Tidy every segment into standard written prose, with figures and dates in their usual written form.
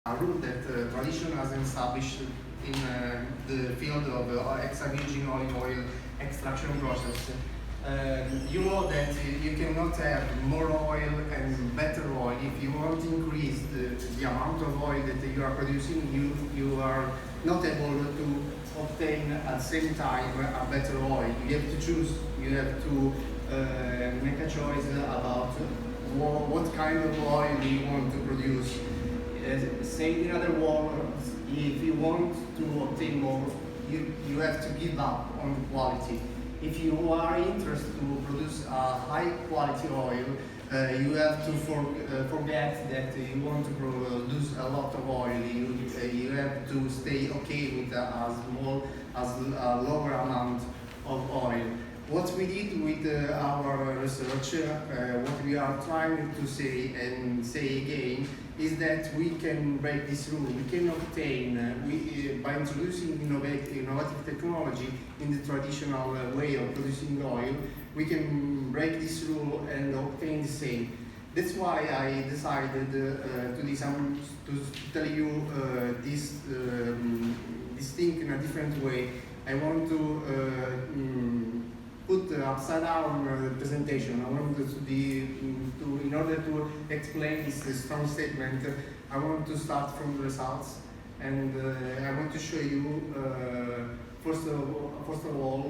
a rule that tradition has established in the field of extra virgin olive oil extraction process. You know that you cannot have more oil and better oil. If you want to increase the amount of oil that you are producing, you are not able to obtain at the same time a better oil. You have to choose, you have to make a choice about what kind of oil you want to produce. Say in other words, if you want to obtain more, you have to give up on quality. If you are interested to produce a high quality oil, you have to forget that you want to produce a lot of oil. You have to stay okay with a lower amount of oil. What we did with our research, what we are trying to say and say again, is that we can break this rule. We can obtain, by introducing innovative technology in the traditional way of producing oil, we can break this rule and obtain the same. That's why I decided to tell you this thing in a different way. I want to put upside down presentation. I want in order to explain this strong statement, I want to start from the results, and I want to show you first of all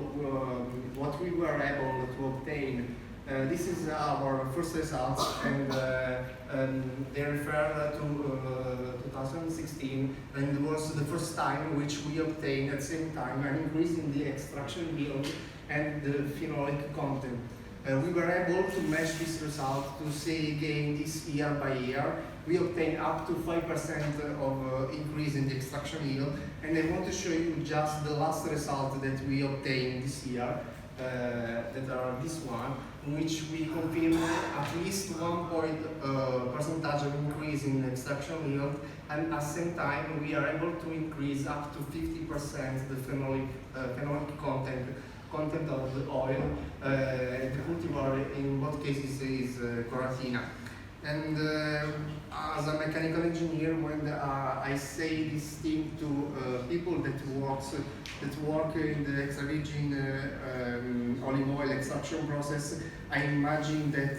what we were able to obtain. This is our first results, and they refer to 2016, and it was the first time which we obtained at the same time an increase in the extraction yield and the phenolic content. We were able to match this result to say again this year by year. We obtained up to 5% of increase in the extraction yield, and I want to show you just the last result that we obtained this year, that are this one, in which we confirm at least 1 percentage of increase in extraction yield, and at the same time we are able to increase up to 50% the phenolic content of the oil. The cultivar in both cases is Coratina. And as a mechanical engineer, when I say this thing to people that work in the extra virgin olive oil extraction process, I imagine that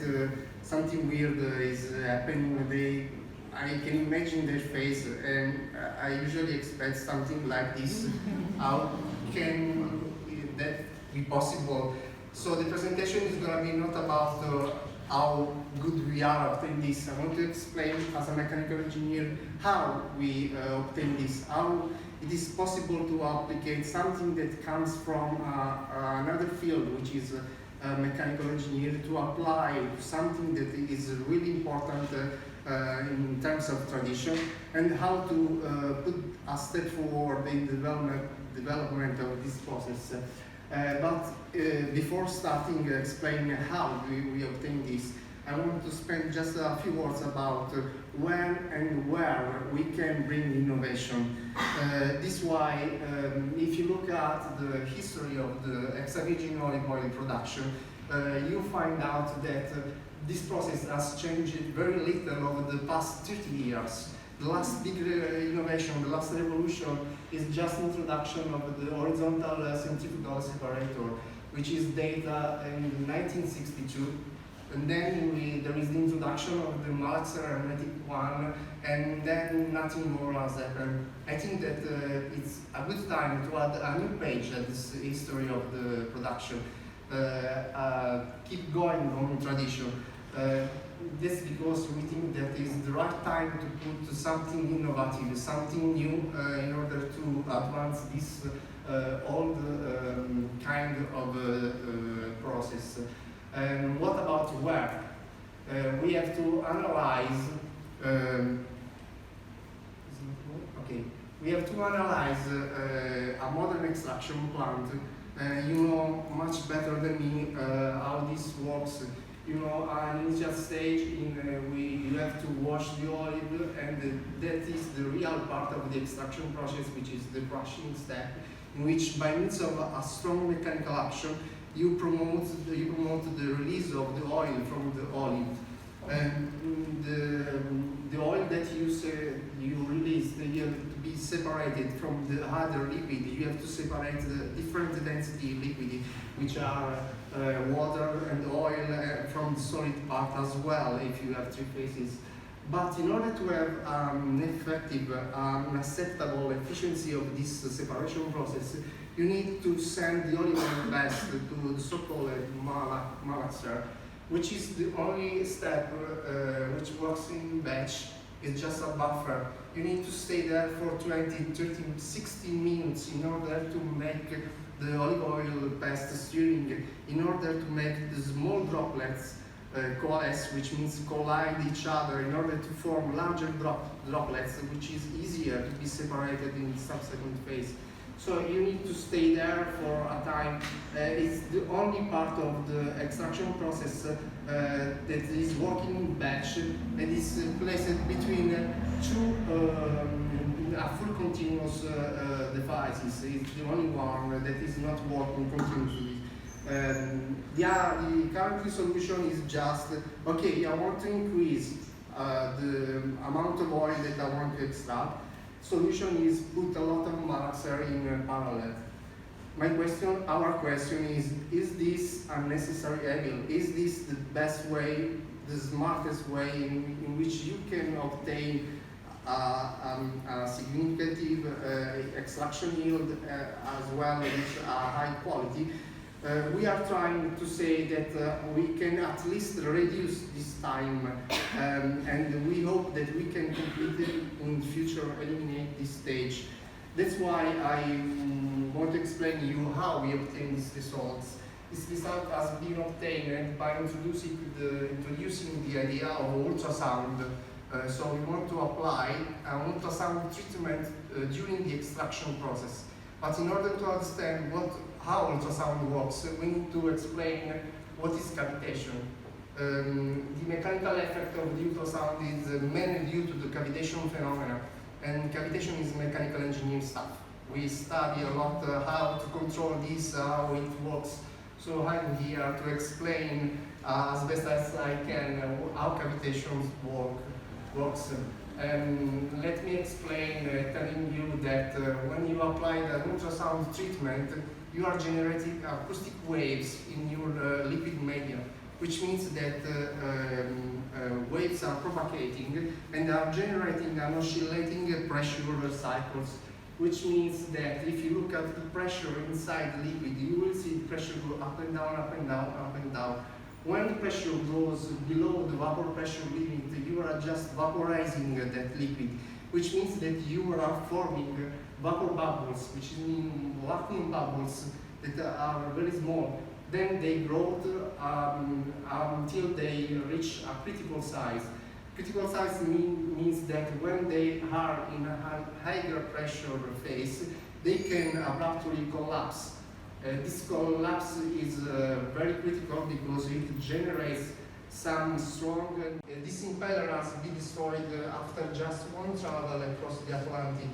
something weird is happening. I can imagine their face, and I usually expect something like this. How can that be possible? So the presentation is going to be not about how good we are obtain this. I want to explain as a mechanical engineer how we obtain this, how it is possible to apply something that comes from another field, which is mechanical engineer, to apply something that is really important in terms of tradition, and how to put a step forward in development of this process. But before starting explaining how we obtain this, I want to spend just a few words about when and where we can bring innovation. This is why, if you look at the history of the extra virgin olive oil production, you find out that this process has changed very little over the past 30 years. The last big innovation, the last revolution, is just introduction of the horizontal centrifugal separator, which is data in 1962. And then there is the introduction of the Malaxer hermetic one, and then nothing more has happened. I think that it's a good time to add a new page at this history of the production. Keep going on tradition. This because we think that is the right time to put something innovative, something new, in order to advance this old kind of process. And what about where? We have to analyze. We have to analyze a modern extraction plant. You know much better than me how this works. You know, an initial stage you have to wash the olive, and that is the real part of the extraction process, which is the crushing step, in which by means of a strong mechanical action you promote the release of the oil from the olive. And the oil that you really separated from the other liquid, you have to separate the different density liquid, which are water and oil, from the solid part as well, if you have three phases. But in order to have an effective, acceptable efficiency of this separation process, you need to send the olive oil best to the so-called malaxer, which is the only step which works in batch. It's just a buffer. You need to stay there for 20, 30, 60 minutes in order to make the olive oil paste stirring, in order to make the small droplets coalesce, which means collide each other, in order to form larger droplets, which is easier to be separated in the subsequent phase. So you need to stay there for a time. It's the only part of the extraction process that is working in batch and is placed between two a full continuous devices. It's the only one that is not working continuously. The current solution is just, okay, I want to increase the amount of oil that I want to extract. Solution is put a lot of malaxer in parallel. Our question is this a necessary evil? Is this the best way, the smartest way in which you can obtain a significant extraction yield as well as a high quality? We are trying to say that we can at least reduce this time, and we hope that we can completely in the future eliminate this stage. That's why I want to explain to you how we obtain these results. This result has been obtained by introducing the idea of ultrasound. So we want to apply an ultrasound treatment during the extraction process. But in order to understand how ultrasound works, we need to explain what is cavitation. The mechanical effect of the ultrasound is mainly due to the cavitation phenomena, and cavitation is mechanical engineering stuff. We study a lot how to control this, how it works. So I'm here to explain as best as I can how cavitation works. Let me explain, telling you that when you apply the ultrasound treatment, you are generating acoustic waves in your liquid media, which means that waves are propagating and are generating an oscillating pressure cycles, which means that if you look at the pressure inside the liquid, you will see the pressure go up and down, up and down, up and down. When the pressure goes below the vapor pressure limit, you are just vaporizing that liquid, which means that you are forming vapor bubbles, which mean vacuum bubbles that are very small. Then they grow until they reach a critical size. Critical size means that when they are in a higher pressure phase, they can abruptly collapse. This collapse is very critical because it generates some strong. This impeller has been destroyed after just one travel across the Atlantic.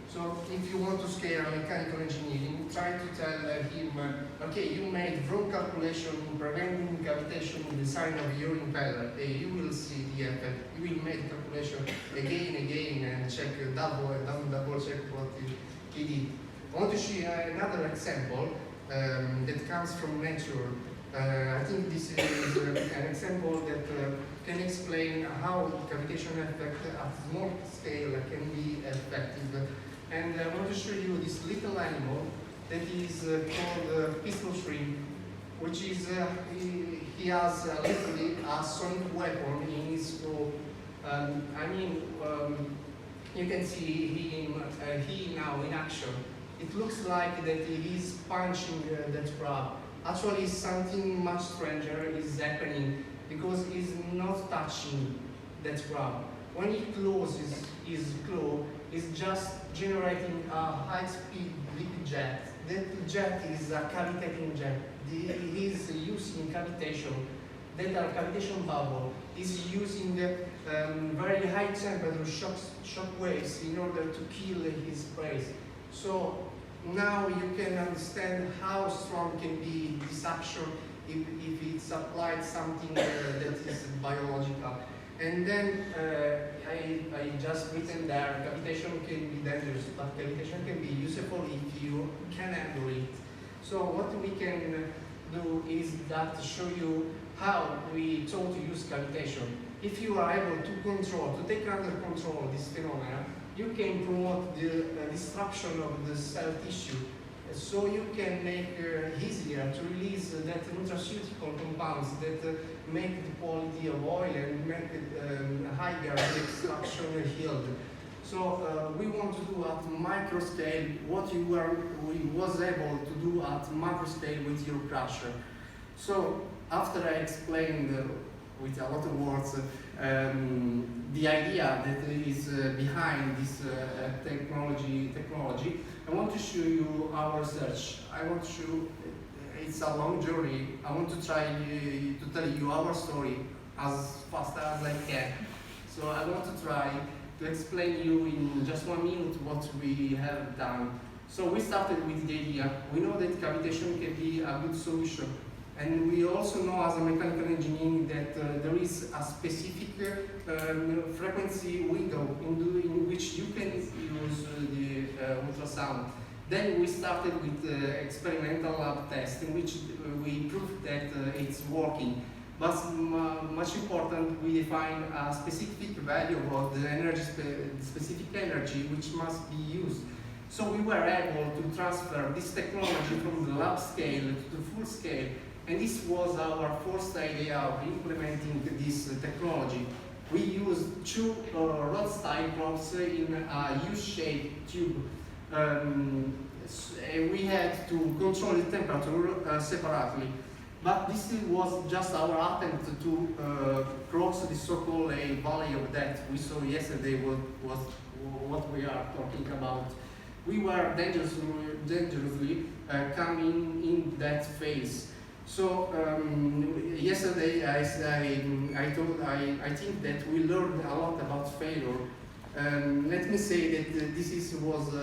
So if you want to scale mechanical engineering, try to tell him, okay, you made wrong calculation in preventing cavitation in the design of your impeller. You will see the effect. You will make the calculation again, and check double check what he did. I want to show you another example that comes from nature. I think this is an example that can explain how cavitation effect at small scale can be effective. And I want to show you this little animal that is called pistol shrimp, which is, he has literally a sonic weapon in his throat. You can see he now in action. It looks like that he is punching that crab. Actually, something much stranger is happening because he's not touching that crab. When he closes his claw, he's just generating a high-speed liquid jet. That jet is a cavitating jet. He's using cavitation. That cavitation bubble is using very high temperature shock waves in order to kill his prey. So now you can understand how strong can be this action if it's applied something that is biological. And then I just written there, cavitation can be dangerous, but cavitation can be useful if you can handle it. So what we can do is that show you how we try to use cavitation. If you are able to control, to take under control this phenomena, you can promote the destruction of the cell tissue. So you can make easier to release that nutraceutical compounds that make the quality of oil and make higher the extraction yield. So we want to do at micro scale what we was able to do at macro scale with your crusher. So after I explained with a lot of words the idea that is behind this technology, I want to show you our research. I want to show it's a long journey. I want to try to tell you our story as fast as I can. So I want to try to explain you in just 1 minute what we have done. So we started with the idea. We know that cavitation can be a good solution. And we also know as a mechanical engineering that there is a specific frequency window in which you can use the ultrasound. Then we started with experimental lab tests in which we proved that it's working. But much important, we define a specific value of the energy, specific energy which must be used. So we were able to transfer this technology from the lab scale to the full scale. And this was our first idea of implementing this technology. We used two rod-style probes in a U-shaped tube. We had to control the temperature separately. But this was just our attempt to cross the so-called valley of death we saw yesterday, was what we are talking about. We were dangerously coming in that phase. So yesterday I think that we learned a lot about failure. Let me say that this was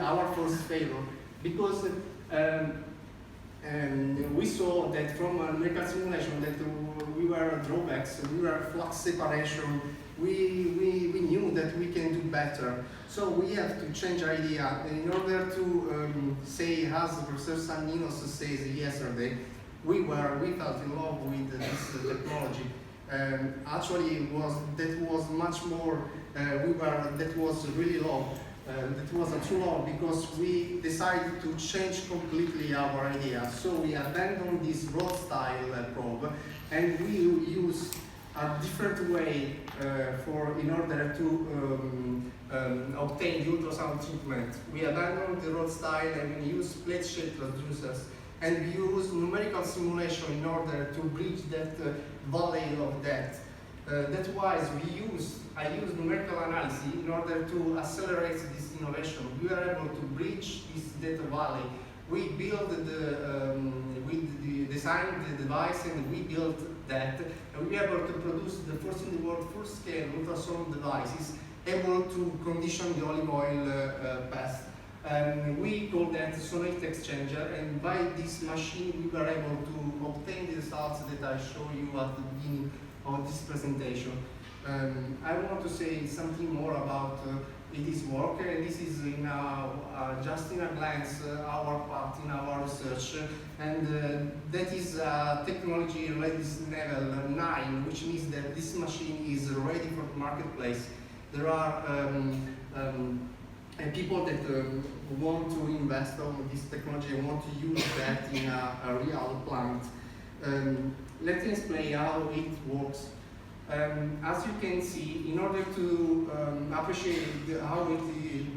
our first failure, because we saw that from a numerical simulation that we were drawbacks, we were flux separation. We knew that we can do better. So we have to change idea in order to say, as Prof.ssa Maria says yesterday, we fell in love with this technology. Actually, that was much more. That was really low. That was a true law because we decided to change completely our idea. So we abandoned this rod style probe and we use a different way in order to obtain the ultrasound treatment. We abandoned the rod style and we use plate-shaped transducers, and we use numerical simulation in order to bridge that valley of death. That's why I use numerical analysis in order to accelerate this innovation. We are able to bridge this data valley. We designed the device and we built that. And we are able to produce the first in the world full-scale ultrasound devices able to condition the olive oil path. We call that sonate exchanger, and by this machine we were able to obtain the results that I show you at the beginning of this presentation. I want to say something more about this work, and this is just in a glance our part in our research, and that is technology readiness level 9, which means that this machine is ready for the marketplace. There are people that want to invest on this technology and want to use that in a real plant. Let me explain how it works. As you can see, in order to appreciate how it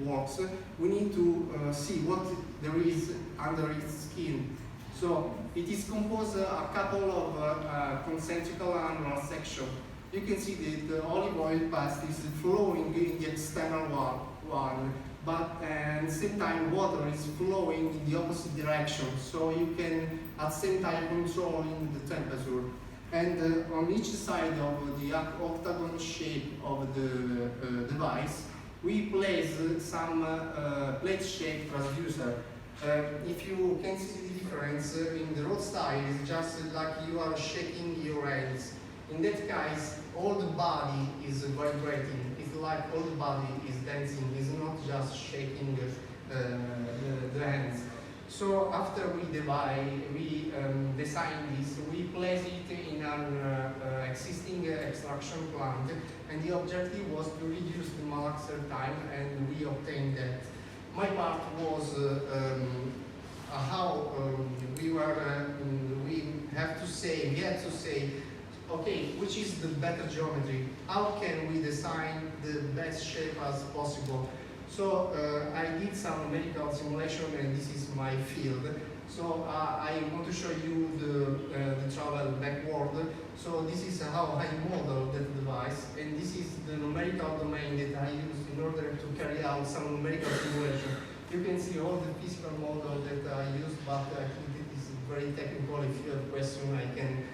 works, we need to see what there is under its skin. So it is composed of a couple of concentrical annular sections. You can see that the olive oil path is flowing in the external one, but at the same time water is flowing in the opposite direction, so you can at the same time controlling the temperature. And on each side of the octagon shape of the device, we place some plate-shaped transducer. If you can see the difference in the rod style, it's just like you are shaking your hands. In that case, all the body is vibrating. It's like all the body is dancing. It's not just shaking the hands. So after we design this, we place it in an existing extraction plant, and the objective was to reduce the malaxer time, and we obtained that. My part was how we had to say, okay, which is the better geometry? How can we design the best shape as possible? So I did some numerical simulation, and this is my field. So I want to show you the travel backward. So this is how I model that device, and this is the numerical domain that I used in order to carry out some numerical simulation. You can see all the physical model that I used, but I think it is very technical. If you have a question, I can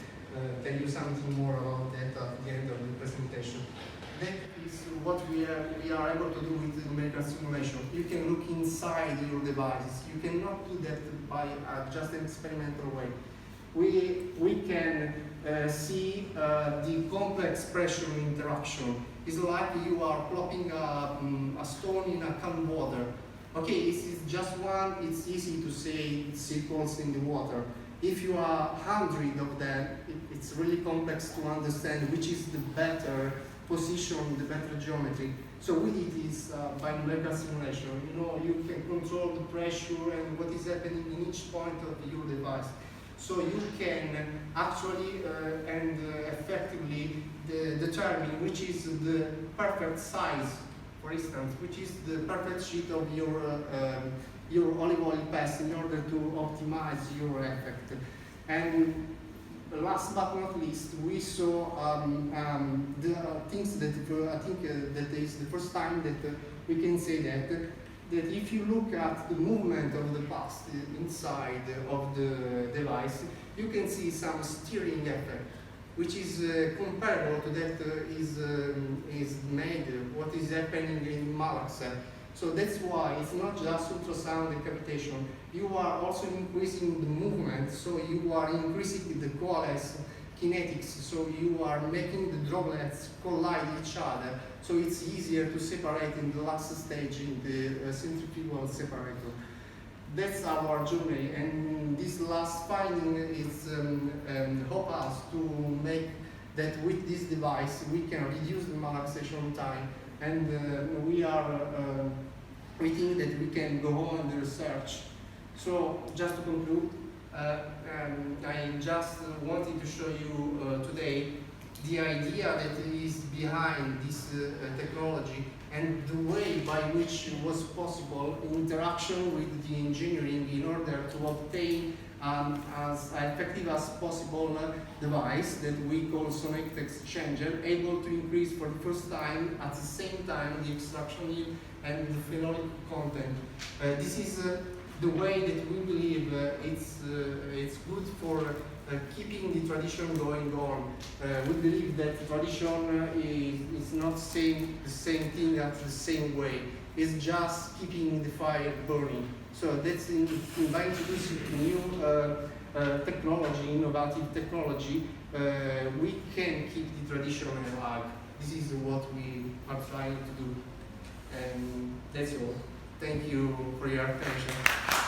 tell you something more about that at the end of the presentation. That is what we are able to do with the numerical simulation. You can look inside your devices. You cannot do that by just an experimental way. We can see the complex pressure interaction. It's like you are plopping a stone in a calm water. Okay, this is just one. It's easy to say circles in the water. If you are 100 of them, it's really complex to understand which is the better position, the better geometry. So we did this by numerical simulation. You know, you can control the pressure and what is happening in each point of your device. So you can actually and effectively determine which is the perfect size, for instance, which is the perfect sheet of your olive oil paste in order to optimize your effect. And last but not least, we saw the things that I think that is the first time that we can say that if you look at the movement of the past inside of the device, you can see some steering effect, which is comparable to that is made what is happening in malaxer. So that's why it's not just ultrasound decapitation. You are also increasing the movement, so you are increasing the coalesce kinetics, so you are making the droplets collide each other, so it's easier to separate in the last stage in the centrifugal separator. That's our journey, and this last finding is help us to make that with this device we can reduce the malaxation time, and we think that we can go on in the research. So just to conclude, I just wanted to show you today the idea that is behind this technology and the way by which it was possible interaction with the engineering in order to obtain as effective as possible device that we call sonic exchanger, able to increase for the first time at the same time the extraction yield and the phenolic content. This is the way that we believe it's good for keeping the tradition going on. We believe that tradition is not saying the same thing at the same way. It's just keeping the fire burning. So that's by introducing new technology, innovative technology, we can keep the tradition alive. This is what we are trying to do. And that's all. Thank you for your attention.